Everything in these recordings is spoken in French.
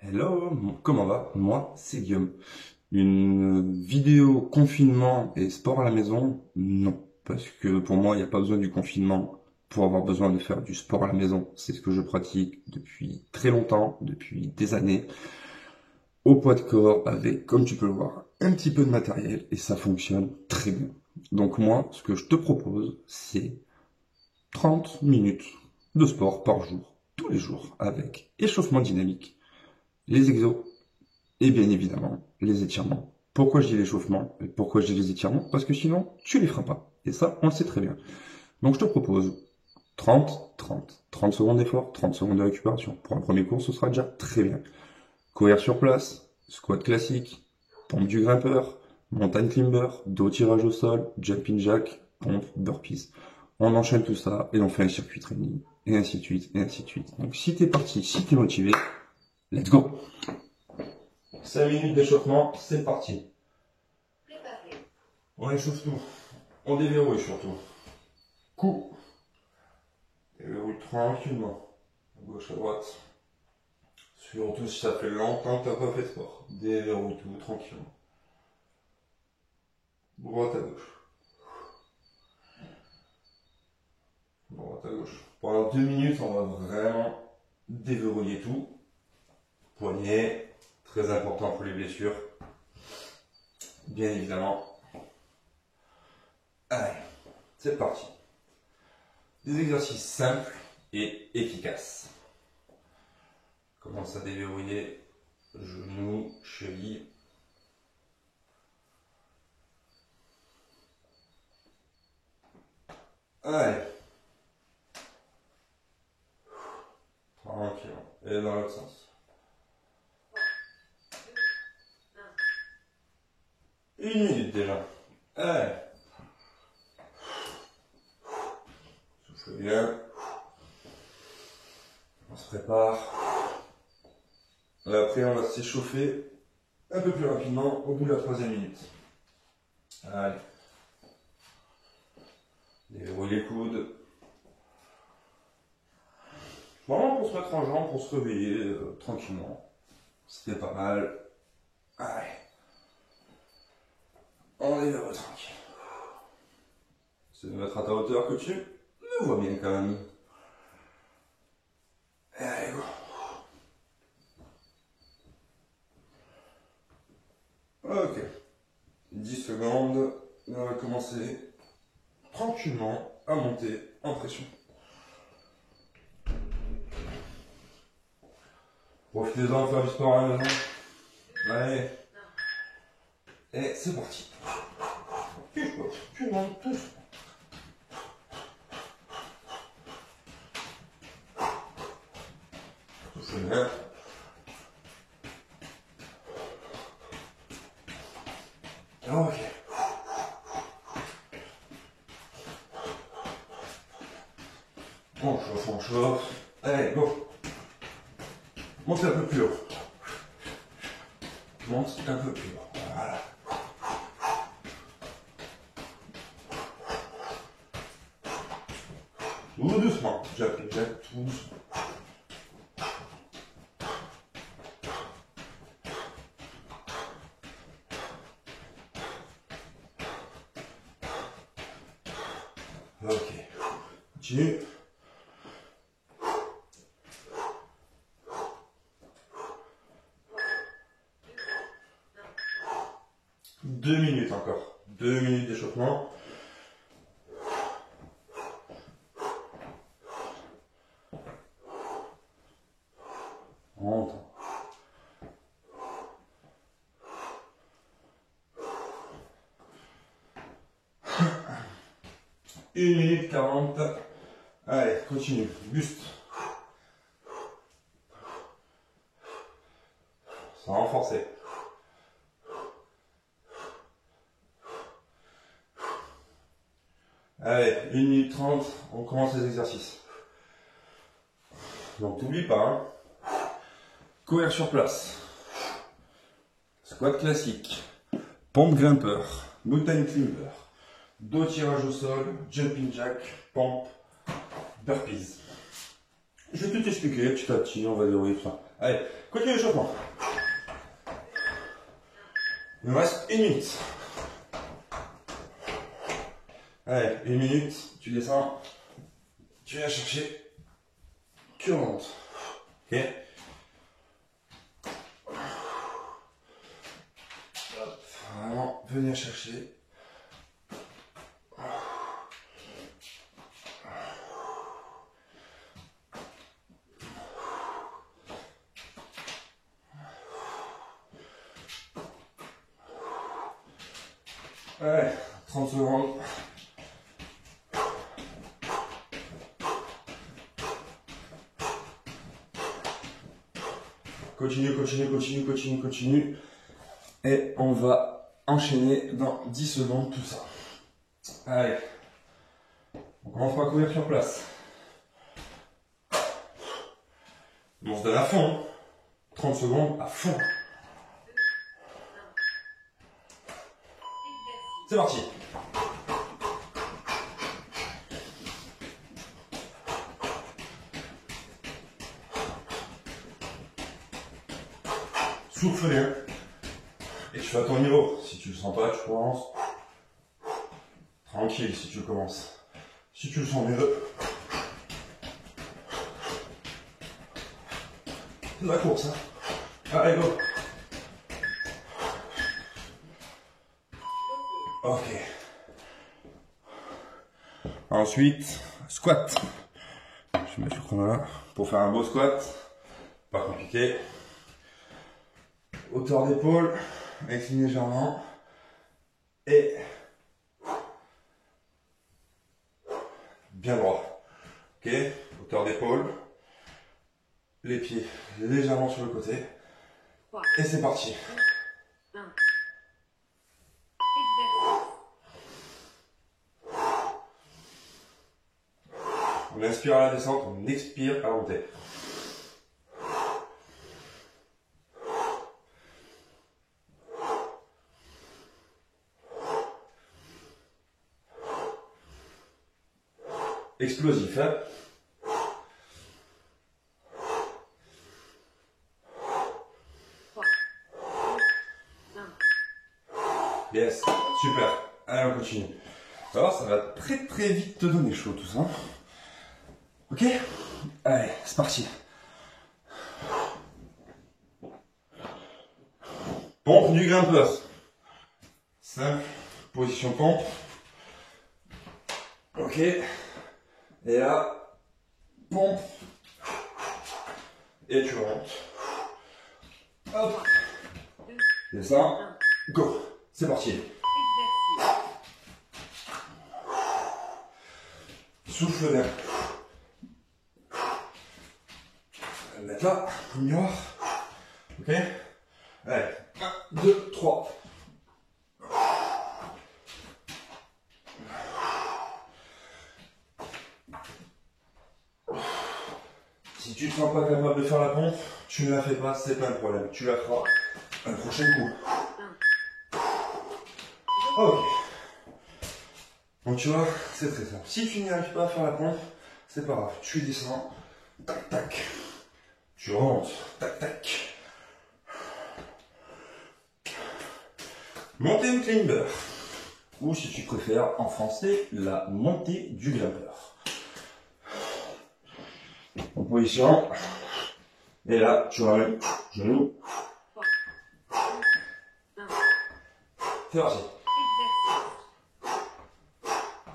Hello, comment va? Moi, c'est Guillaume. Une vidéo confinement et sport à la maison? Non. Parce que pour moi, il n'y a pas besoin du confinement pour avoir besoin de faire du sport à la maison. C'est ce que je pratique depuis très longtemps, depuis des années, au poids de corps, avec, comme tu peux le voir, un petit peu de matériel et ça fonctionne très bien. Donc moi, ce que je te propose, c'est 30 minutes de sport par jour, tous les jours, avec échauffement dynamique, les exos, et bien évidemment, les étirements. Pourquoi je dis l'échauffement et pourquoi je dis les étirements? Parce que sinon, tu les feras pas. Et ça, on le sait très bien. Donc je te propose 30 secondes d'effort, 30 secondes de récupération. Pour un premier cours, ce sera déjà très bien. Courir sur place, squat classique, pompe du grimpeur, montagne climber, dos tirage au sol, jumping jack, pompe, burpees. On enchaîne tout ça et on fait un circuit training, et ainsi de suite, et ainsi de suite. Donc si t'es parti, si t'es motivé, let's go! 5 minutes d'échauffement, c'est parti. On échauffe tout. On déverrouille surtout. Coup. Déverrouille tranquillement. À gauche, à droite. Surtout si ça fait longtemps que tu n'as pas fait de sport. Déverrouille tout tranquillement. Droite à gauche. Droite à gauche. Pendant 2 minutes, on va vraiment déverrouiller tout. Poignet. Très important pour les blessures. Bien évidemment. Allez, c'est parti. Des exercices simples et efficaces. Commence à déverrouiller genoux, cheville. Allez. Tranquillement. Et dans l'autre sens. 1 minute déjà. Allez. Souffle bien. On se prépare. Et après, on va s'échauffer un peu plus rapidement au bout de la 3e minute. Allez. Déverrouille les coudes. Vraiment pour se mettre en jambe, pour se réveiller tranquillement. C'était pas mal. Allez. On déverrouille tranquille. C'est de mettre à ta hauteur que tu me vois bien quand même. Et allez, go. Ok. 10 secondes. Et on va commencer tranquillement à monter en pression. Profitez-en de faire du sport à la maison. Allez. Et c'est parti. Tu montes tout. Souffle bien. Ok. On chauffe. Allez, go. Monte un peu plus haut. Monte un peu plus haut. Voilà. Tout doucement. J'appuie tout doucement. Ok. Continue. Deux minutes encore. 2 minutes d'échauffement. On entend. 1 minute 40. Allez, continue. Buste. Sans renforcer. Allez, 1 minute 30, on commence les exercices. Donc t'oublies pas, hein. Courir sur place. Squat classique. Pompe grimpeur. Mountain climber. Dos tirage au sol. Jumping jack. Pompe. Burpees. Je vais tout expliquer petit à petit, on va dérouler ça. Allez, continue l'échauffement. Il nous reste 1 minute. Allez, 1 minute, tu descends, tu viens chercher, tu remontes. Ok? Hop, vraiment, venir chercher. Allez, 30 secondes. Continue, continue, continue, continue, continue. Et on va enchaîner dans 10 secondes tout ça. Allez. On commence par courir sur place. On se donne à fond. 30 secondes à fond. C'est parti. Souffle bien. Et tu fais à ton niveau. Si tu le sens pas, tu commences. Tranquille si tu commences. Si tu le sens mieux. C'est de la course, hein. Allez, go. Ok. Ensuite, squat. Je vais mettre le chrono là. Pour faire un beau squat, pas compliqué. Hauteur d'épaule, incliné légèrement. Et bien droit. Ok, hauteur d'épaule. Les pieds légèrement sur le côté. Et c'est parti. On inspire à la descente, on expire à la montée. Explosif, hein? Yes, super. Allez, on continue. Alors, ça va très très vite te donner chaud tout ça. Ok? Allez, c'est parti. Pompe du grimpeur. Simple, position pompe. Ok. Et là, pompe. Et tu remontes. Hop. Descends. Go. C'est parti. Souffle bien. On va le mettre là, miroir. Ok? Allez, 1, 2, 3. Si tu ne te sens pas capable de faire la pompe, tu ne la fais pas, c'est pas un problème. Tu la feras un prochain coup. Ok. Donc tu vois, c'est très simple. Si tu n'y arrives pas à faire la pompe, c'est pas grave. Tu descends, tac tac. Tu remontes, tac tac. Montée ou climber. Ou si tu préfères, en français, la montée du grimpeur. En position. Et là, tu ramènes genou. C'est parti.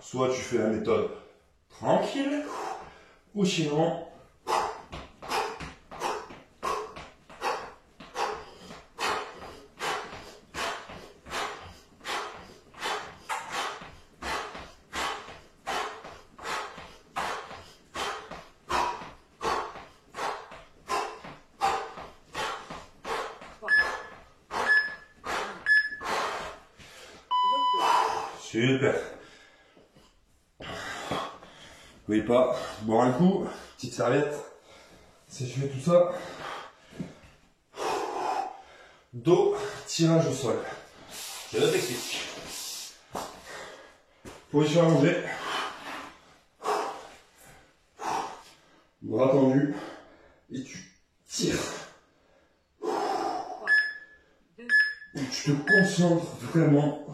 Soit tu fais la méthode tranquille, ou sinon, super. N'oubliez pas, boire un coup, petite serviette, sécher tout ça. Dos, tirage au sol. Je t'explique. Position allongée. Bras tendu. Et tu tires. tu te concentres vraiment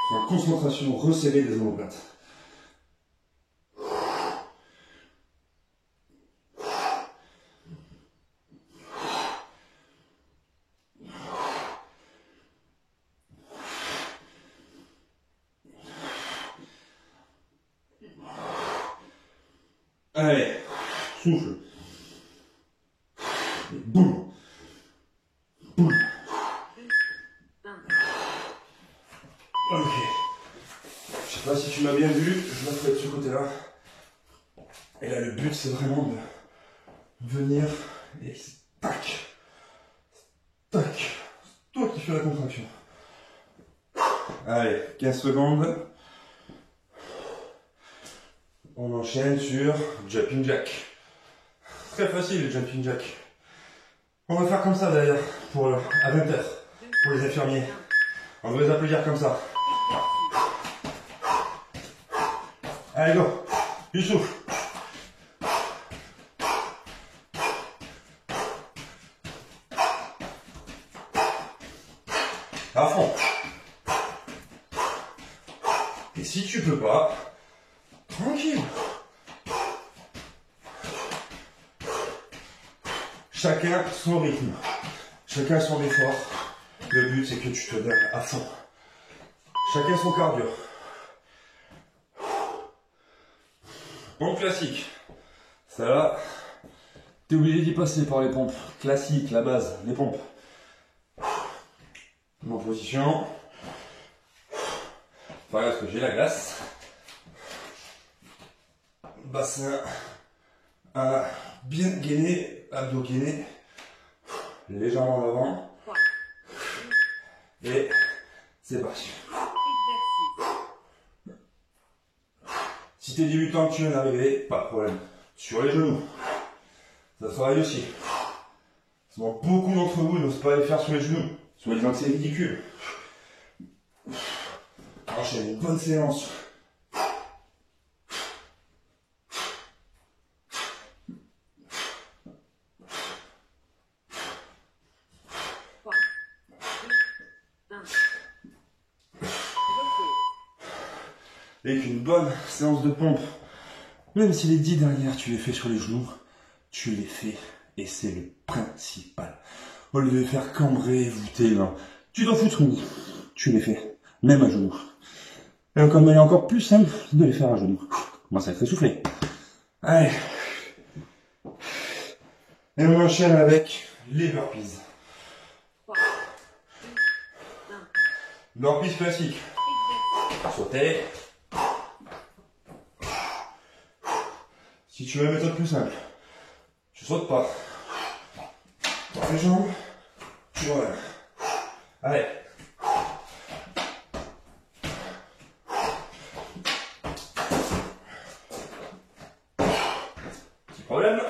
sur la concentration resserrée des omoplates. Allez, souffle. Et boum. Boum. Ok. Je sais pas si tu m'as bien vu, je la fais de ce côté-là. Et là, le but, c'est vraiment de venir et tac. Tac. C'est toi qui fais la contraction. Allez, 15 secondes. On enchaîne sur jumping jack. Très facile le jumping jack. On va faire comme ça d'ailleurs, à 20h, pour les infirmiers. On va les applaudir comme ça. Allez go, du souffle. À fond. Et si tu peux pas, tranquille. Chacun son rythme, chacun son effort. Le but c'est que tu te donnes à fond. Chacun son cardio. Pompe classique. Ça là, t'es obligé d'y passer par les pompes. Classique, la base, les pompes. En position. Voilà ce que j'ai la glace. Bassin à bien gainé, abdos gainés, légèrement en avant. Et c'est parti. Si t'es débutant que tu viens d'arriver, pas de problème. Sur les genoux, ça travaille aussi. Souvent, beaucoup d'entre vous n'osent pas les faire sur les genoux, soit disant que c'est ridicule. Enchaîne une bonne séance. Et qu'une bonne séance de pompe, même si les 10 dernières tu les fais sur les genoux, tu les fais et c'est le principal. Au lieu de faire cambrer, voûter, non. Tu t'en fous de tout, tu les fais, même à genoux. Et comme il est encore plus simple de les faire à genoux. Moi ça te fait souffler. Allez. Et on enchaîne avec les burpees. Burpees classique. Sauter. Si tu veux une méthode plus simple, tu sautes pas. Dans les jambes, tu relèves. Allez. Petit problème.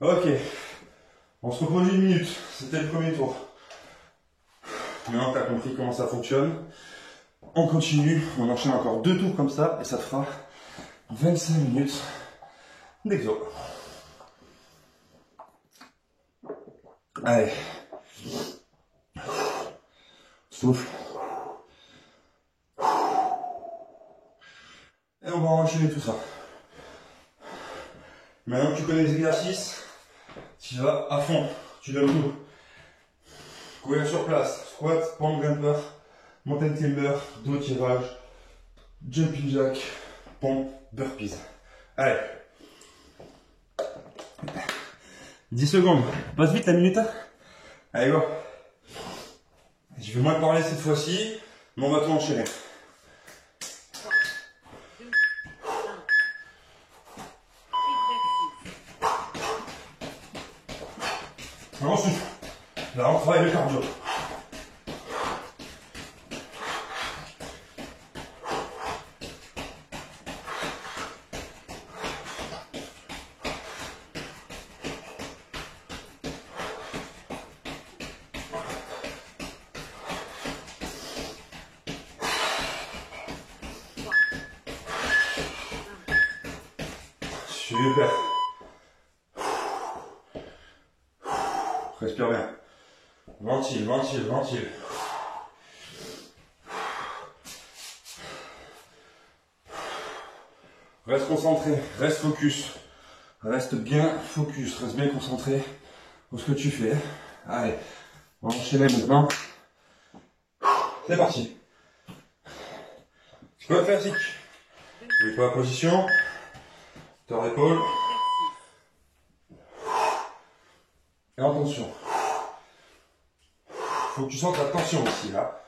Ok. On se repose une minute, c'était le premier tour. Maintenant tu as compris comment ça fonctionne. On continue, on enchaîne encore 2 tours comme ça et ça te fera 25 minutes d'exo. Allez. Souffle. Et on va enchaîner tout ça. Maintenant que tu connais les exercices, tu vas à fond, tu donnes tout. Courir sur place, squat, pompe grimper, mountain climber, dos tirage, jumping jack, pompe, burpees. Allez. 10 secondes. Passe vite la minute. Allez go. Je vais moins parler cette fois-ci, mais on va tout enchaîner. On souffle. Là, on travaille le cardio. Super. Respire bien. Ventile, ventile, ventile. Reste concentré, reste focus. Reste bien focus, reste bien concentré sur ce que tu fais. Allez, on va enchaîner maintenant. C'est parti. Squat classique. Mets-toi en position. Tord l'épaule. Et attention. Faut que tu sentes la tension aussi là.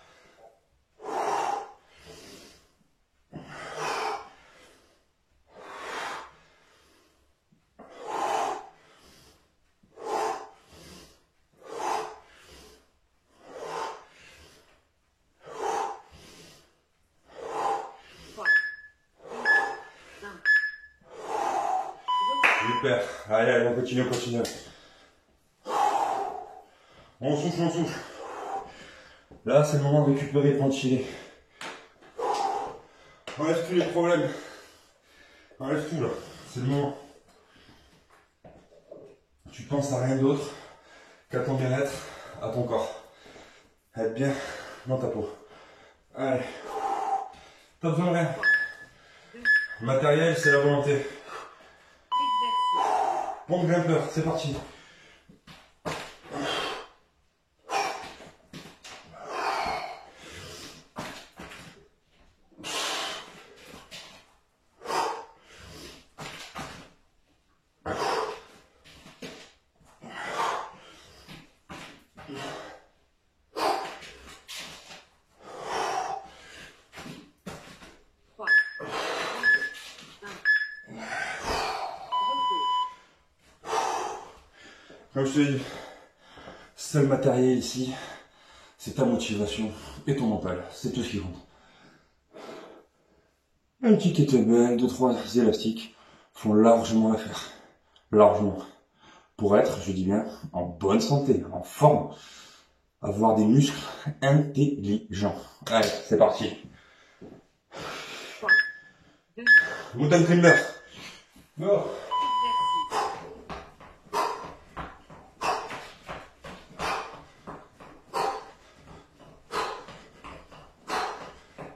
Super. Allez, allez, on continue, on continue. On souffle, on souffle. Là, c'est le moment de récupérer et ventiler. Enlève tous les problèmes. Enlève tout là. C'est le moment. Tu penses à rien d'autre qu'à ton bien-être, à ton corps. Être bien dans ta peau. Allez. T'as besoin de rien. Le matériel, c'est la volonté. Pompe grimpeur, c'est parti. Comme je te dis, seul matériel ici, c'est ta motivation et ton mental. C'est tout ce qui compte. Un petit kettlebell, 2-3 élastiques font largement l'affaire. Largement. Pour être, je dis bien, en bonne santé, en forme. Avoir des muscles intelligents. Allez, c'est parti. Mountain climber. Go.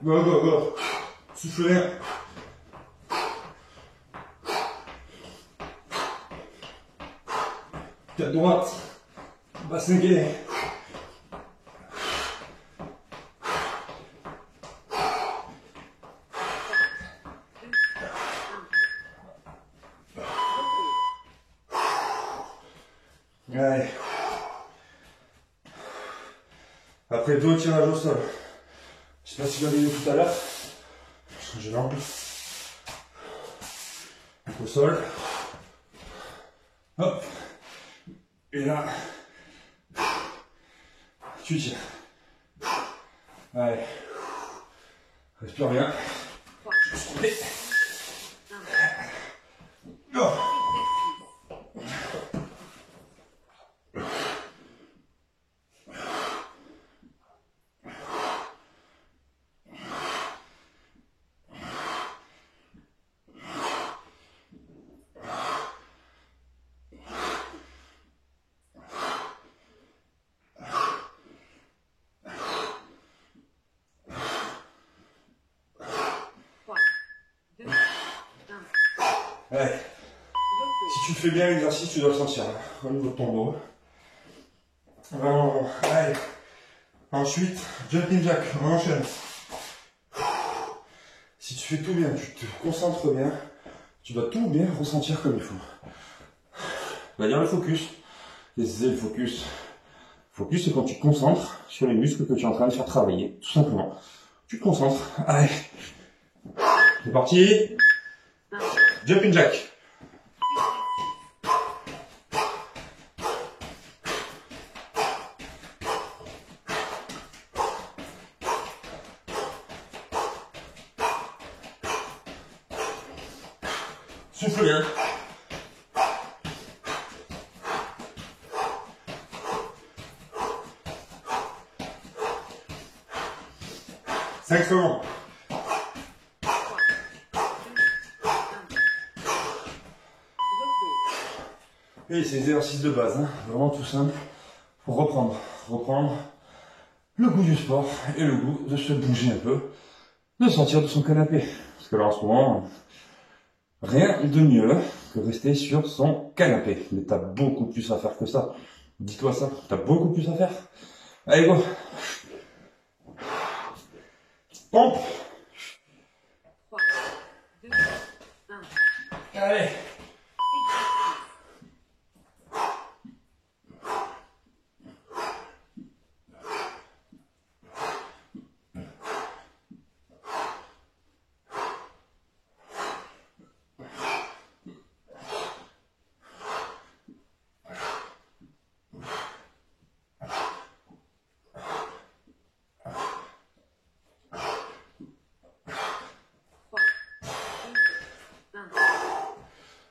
Go, go, go. Souffle bien. Pied droite. Bassin gainé. Allez. Après 2 tirages au sol. Je sais pas si vous l'avez vu tout à l'heure. Changer l'angle. Donc au sol. Hop. Et là. Tu tires. Allez. Respire bien. Je vais tomber. Go. Ouais. Si tu fais bien l'exercice, tu dois le sentir là, au niveau de ton dos. Vraiment, allez. Ensuite, jumping jack, on enchaîne. Si tu fais tout bien, tu te concentres bien, tu vas tout bien ressentir comme il faut. On va dire le focus. C'est le focus. Focus, c'est quand tu te concentres sur les muscles que tu es en train de faire travailler, tout simplement. Tu te concentres. Allez. C'est parti. Jumping jack. Souffle bien. Cinq secondes. Et c'est exercices de base, hein, vraiment tout simple, pour reprendre le goût du sport et le goût de se bouger un peu, de sortir de son canapé. Parce que là en ce moment, rien de mieux que rester sur son canapé. Mais t'as beaucoup plus à faire que ça. Dis-toi ça, t'as beaucoup plus à faire. Allez go. Pompe. 3, 2, 1. Allez.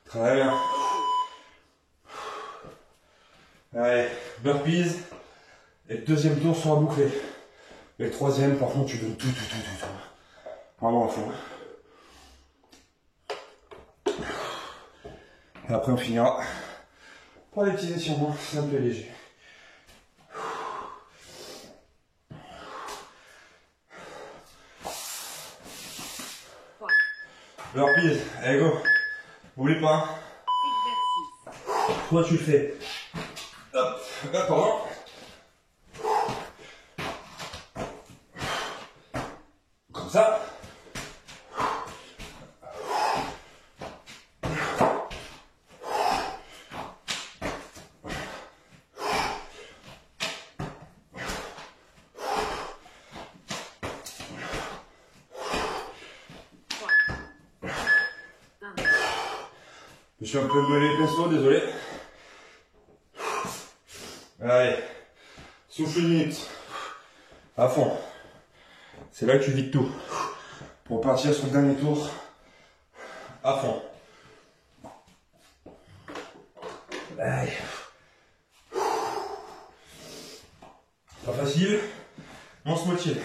Très bien. Allez, burpees. Et le deuxième tour sera bouclé. Et le troisième, par contre, tu donnes tout. Vraiment à fond. Et après, on finira par des petits étirements simples et légers. Burpees, allez go. N'oublie pas. Toi, tu le fais. Hop, pardon. Comme ça. Je suis un peu mêlé les pinceaux, désolé. Allez, souffle une minute. À fond. C'est là que tu vides tout. Pour partir sur le dernier tour. À fond. Allez. Pas facile. On se motive.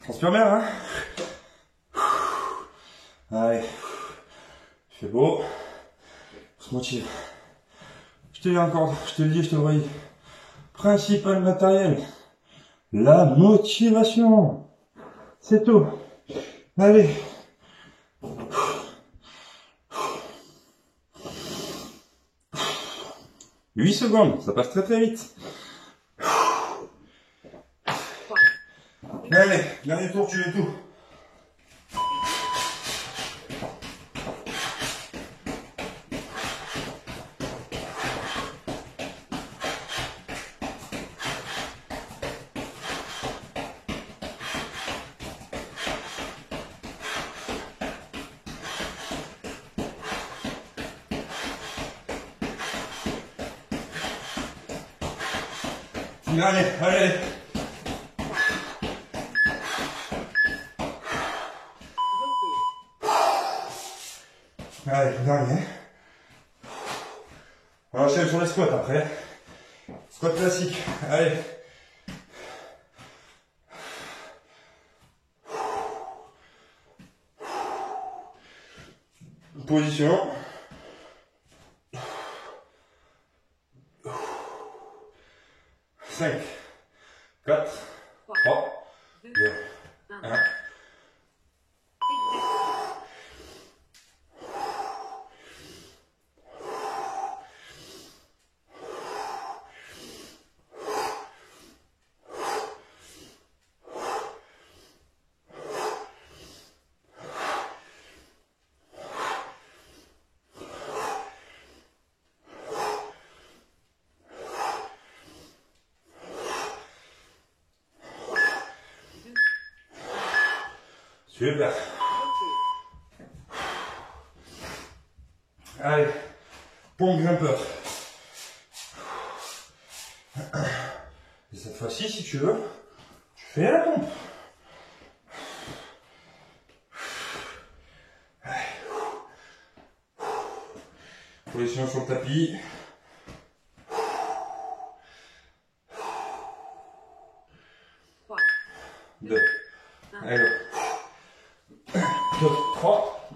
Transpire bien, hein? Allez, c'est beau, on se motive. Je te dis encore, je te le dis, je te le redis. Principal matériel, la motivation. C'est tout. Allez. « 8 secondes, ça passe très très vite. Allez, dernier tour, tu es tout. Allez. Allez, dernier. On enchaîne sur les squats après. Squat classique. Allez. Position. Cinq, 4, 3, 2, 1. Super. Allez, pompe grimpeur. Et cette fois-ci, si tu veux, tu fais la pompe. Position sur le tapis. Deux. Allez, go. 2, 3.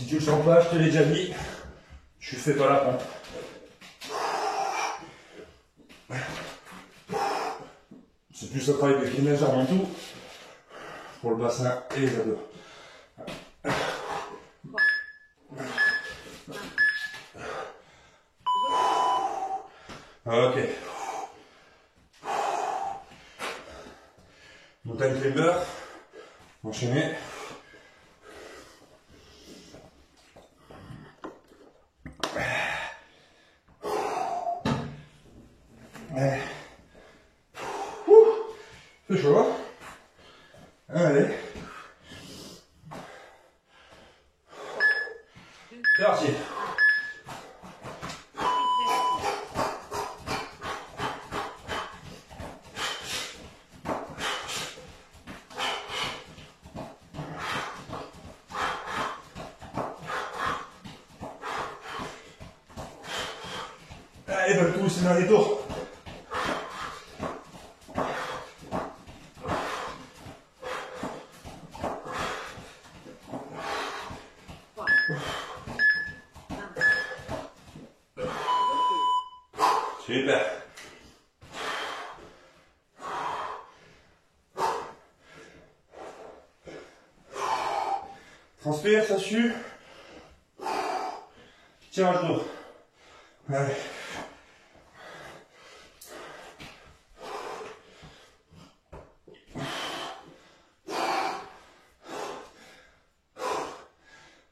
Si tu le sens pas, je te l'ai déjà dit, tu fais pas la pompe. C'est plus un travail de gainage avant tout pour le bassin et les abdos. Ok. Montagne climber. Enchaîner. C'est chaud, hein? Allez. C'est parti. Allez, dans le coup, c'est le dernier tour. Super. Transpire, ça sue. Tiens le dos. Allez.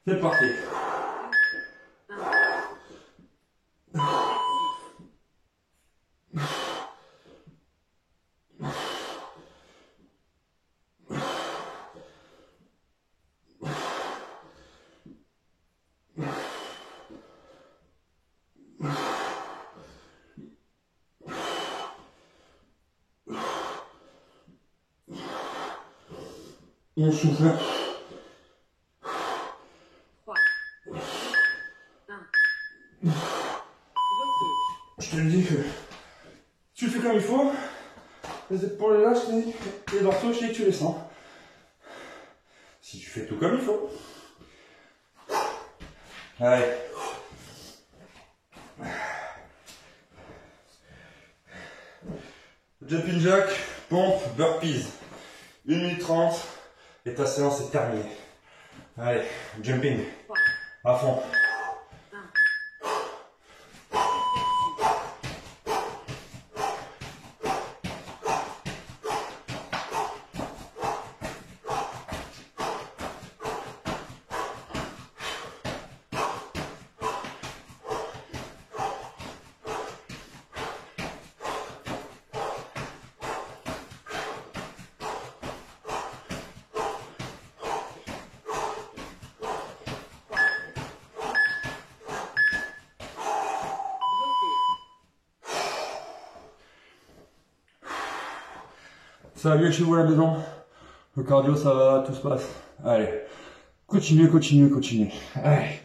C'est parti. On souffle. 3, 1. Je te le dis que tu le fais comme il faut. Les épaules là, les dorsaux, je dis que tu les sens. Si tu fais tout comme il faut. Allez. Jumping jack, pompe, burpees. 1 minute 30 et ta séance est terminée. Allez, jumping. À fond. Ça va mieux chez vous à la maison? Le cardio, ça va, tout se passe. Allez, continuez, continuez, continuez. Allez.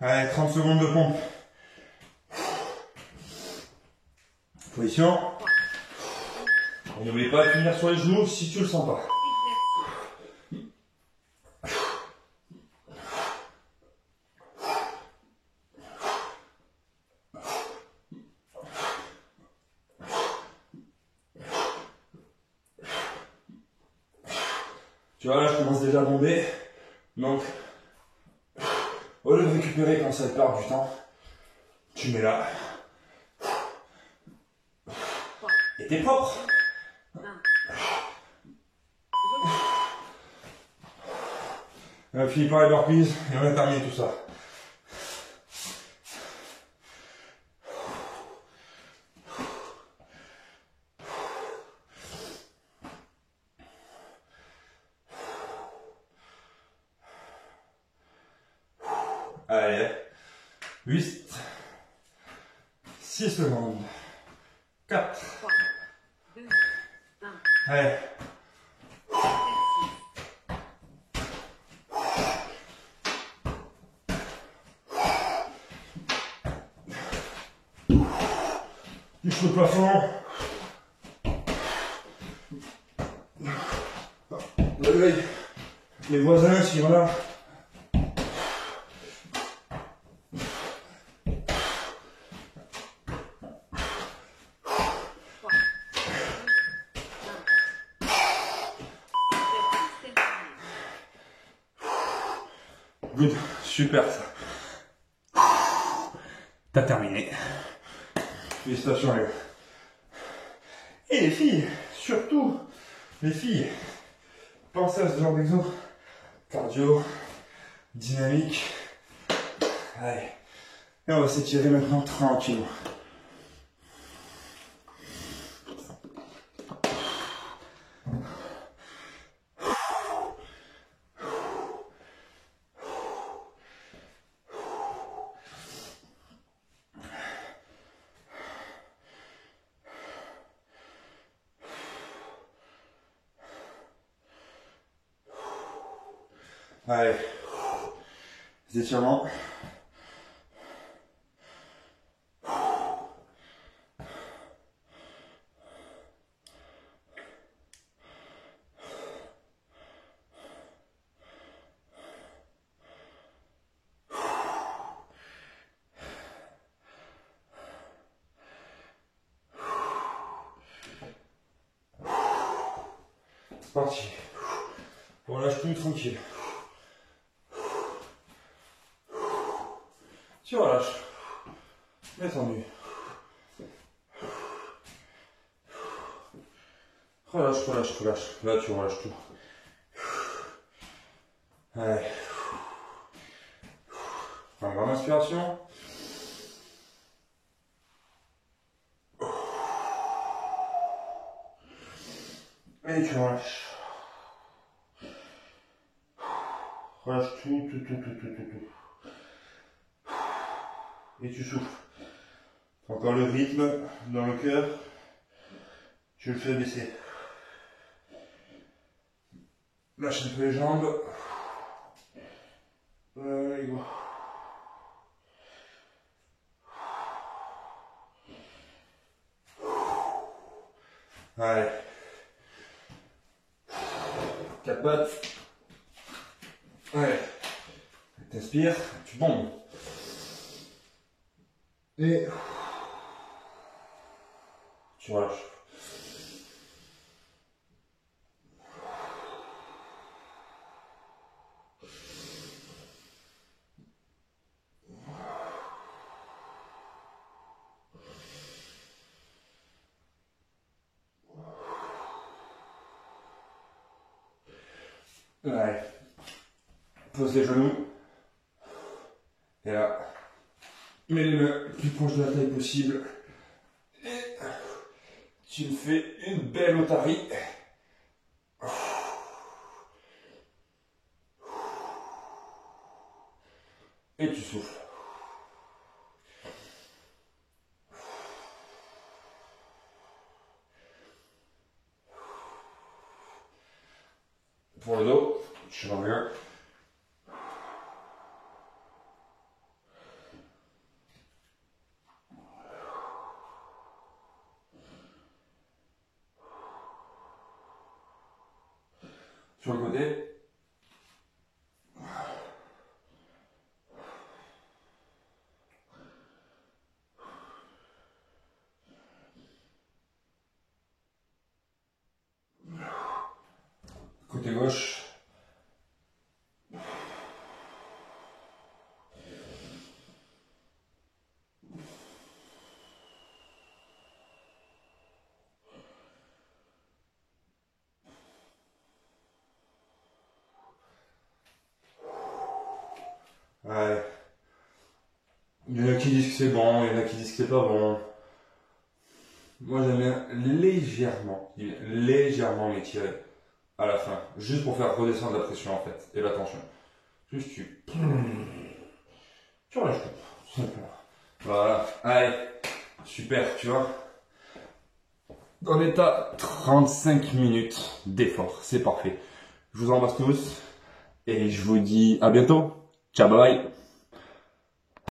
Allez, 30 secondes de pompe. Position. Et n'oubliez pas de finir sur les genoux si tu le sens pas. Tu vois, là, je commence déjà à bomber. Donc, au lieu de récupérer quand ça perd du temps, tu mets là. Et t'es propre. On finit par les burpees et on a terminé tout ça. Allez, 8, 6 secondes, 4, 3, 2, 1. allez. Touche le plafond. réveille les voisins s'il y en a. Good, super ça. T'as terminé. Félicitations les gars. Et les filles, surtout les filles, pensez à ce genre d'exo. Cardio, dynamique. Allez. Et on va s'étirer maintenant tranquillement. Allez, les étirements. C'est parti. On lâche tout tranquille. Tu relâches. Détendu. Relâche, relâche, relâche. Là, tu relâches tout. Allez. Prends une grande inspiration. Et tu relâches. Relâche tout. Et tu souffles. Encore le rythme dans le cœur. Tu le fais baisser. Lâche un peu les jambes. Allez, go. Allez. 4 pattes. Allez. T'inspires, tu bombes. Et tu relâches. Ouais. Pose les genoux. Et là, mets les mains le plus proche de la taille possible. Et tu me fais une belle otarie. Et tu souffles. Pour le dos, je reviens. Sur le côté. Côté gauche. Ouais. Il y en a qui disent que c'est bon, il y en a qui disent que c'est pas bon. Moi j'aime bien légèrement m'étirer à la fin, juste pour faire redescendre la pression en fait, et la tension. Juste tu relâches tout simplement. Voilà, allez, super, tu vois. Dans l'état 35 minutes d'effort, c'est parfait. Je vous embrasse tous, et je vous dis à bientôt. Ciao, bye bye.